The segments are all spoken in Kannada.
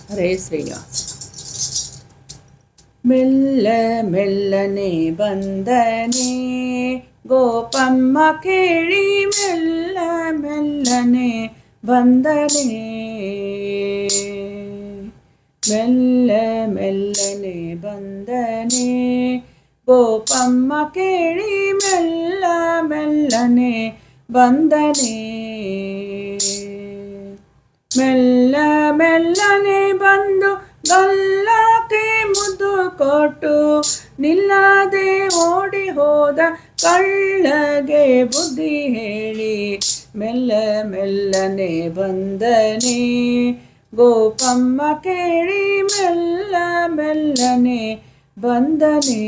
ಹರೇ ಶ್ರೀನಿವಾಸ. ಮೆಲ್ಲ ಮೆಲ್ಲನೆ ಬಂದನೆ ಗೋಪಮ್ಮ ಕೇಳಿ, ಮೆಲ್ಲ ಮೆಲ್ಲನೆ ಬಂದನೆ, ಮೆಲ್ಲ ಮೆಲ್ಲನೆ ಬಂದನೆ ಗೋಪಮ್ಮ ಕೇಳಿ, ಮೆಲ್ಲ ಮೆಲ್ಲನೆ ಬಂದನೆ, ಮೆಲ್ಲ ಮೆಲ್ಲನೆ ಬಂದು ಗಲ್ಲಕ್ಕೆ ಮುದ್ದು ಕೊಟ್ಟು, ನಿಲ್ಲದೆ ಓಡಿ ಹೋದ ಕಳ್ಳಗೆ ಬುದ್ಧಿ ಹೇಳಿ, ಮೆಲ್ಲ ಮೆಲ್ಲನೆ ಬಂದನೆ ಗೋಪಮ್ಮ ಕೇಳಿ, ಮೆಲ್ಲ ಮೆಲ್ಲನೆ ಬಂದನೆ.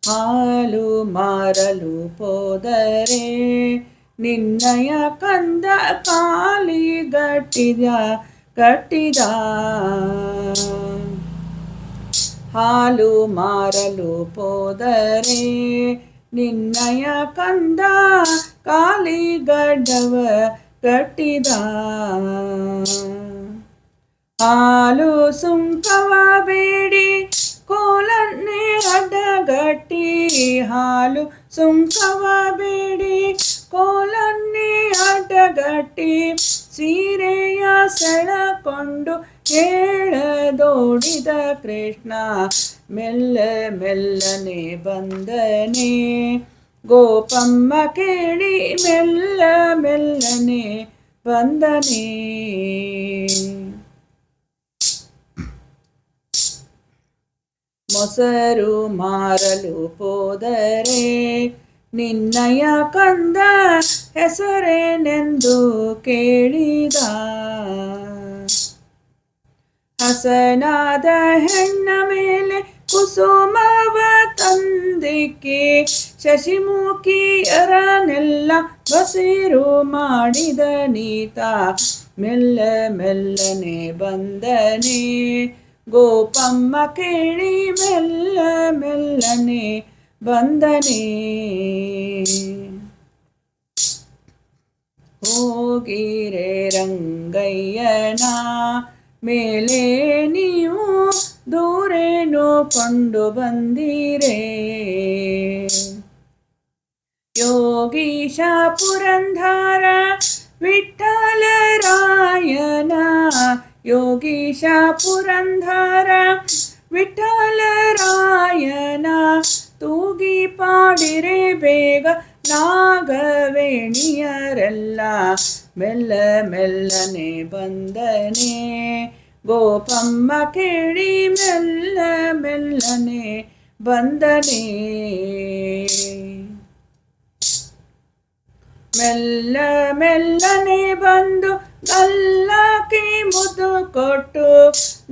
ಹಾಲು ಮಾರಲು ಹೋದರೆ ನಿನ್ನಯ ಕಂದ ಕಾಲಿ ಗಟ್ಟಿದ, ಹಾಲು ಮಾರಲು ಹೋದರೆ ನಿನ್ನಯ ಕಂದ ಕಾಲಿಗಡ್ಡವ ಕಟ್ಟಿದ, ಹಾಲು ಸುಂಕವ ಬೇಡಿ ಕೋಲನ್ನೇ ಅಡ್ಡಗಟ್ಟಿ, ಹಾಲು ಸುಂಕವ ಬೇಡಿ ಕೋಲನ್ನೇ ಅಡ್ಡಗಟ್ಟಿ, ಸೀರೆಯ ಸೆಳಕೊಂಡು ಹೇಳದೋಡಿದ ಕೃಷ್ಣ, ಮೆಲ್ಲ ಮೆಲ್ಲನೆ ಬಂದನೆ ಗೋಪಮ್ಮ ಕೇಳಿ, ಮೆಲ್ಲ ಮೆಲ್ಲನೆ ಬಂದನೆ. ಮೊಸರು ಮಾರಲು ಹೋದರೆ ನಿನ್ನಯ ಕಂದ ಹೆಸರೇನೆಂದು ಕೇಳಿದ, ಹಸನಾದ ಹೆಣ್ಣ ಮೇಲೆ ಕುಸುಮವ ತಂದಿಕ್ಕಿ, ಶಶಿಮುಖಿಯರನೆಲ್ಲ ಬಸಿರು ಮಾಡಿದ ನೀತ, ಮೆಲ್ಲ ಮೆಲ್ಲನೆ ಬಂದನೆ ಗೋಪಮ್ಮ ಕೇಳಿ, ಮೆಲ್ಲ ಮೆಲ್ಲನೆ ಬಂದನೆ. ಹೋಗಿರೆ ರಂಗಯ್ಯನ ಮೇಲೆ ನೀವು ದೂರೇನು ಕೊಂಡು ಬಂದಿರೆ, ಯೋಗೀಶ ಪುರಂದರ ವಿಠ್ಠಲರಾಯನ, ಯೋಗೀಶ ಪುರಂದರ ವಿಠ್ಠಲರಾಯನ ತೂಗಿ ಪಾಡಿರೆ ಬೇಗ ನಾಗವೇಣಿಯರೆಲ್ಲ, ಮೆಲ್ಲ ಮೆಲ್ಲನೆ ಬಂದನೆ ಗೋಪಮ್ಮ ಕೇಳಿ, ಮೆಲ್ಲ ಮೆಲ್ಲನೆ ಬಂದನೆ, ಮೆಲ್ಲ ಮೆಲ್ಲನೆ ಬಂದು ಗಲ್ಲಕ್ಕೆ ಮುದ್ದು ಕೊಟ್ಟು,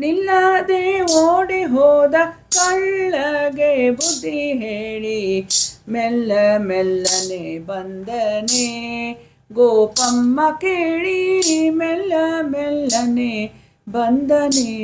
ನಿಲ್ಲದೆ ಓಡಿ ಹೋದ ಕಳ್ಳಗೆ ಬುದ್ಧಿ ಹೇಳಿ, ಮೆಲ್ಲ ಮೆಲ್ಲನೆ ಬಂದನೆ ಗೋಪಮ್ಮ ಕೇಳಿ, ಮೆಲ್ಲ ಮೆಲ್ಲನೆ ಬಂದನೆ.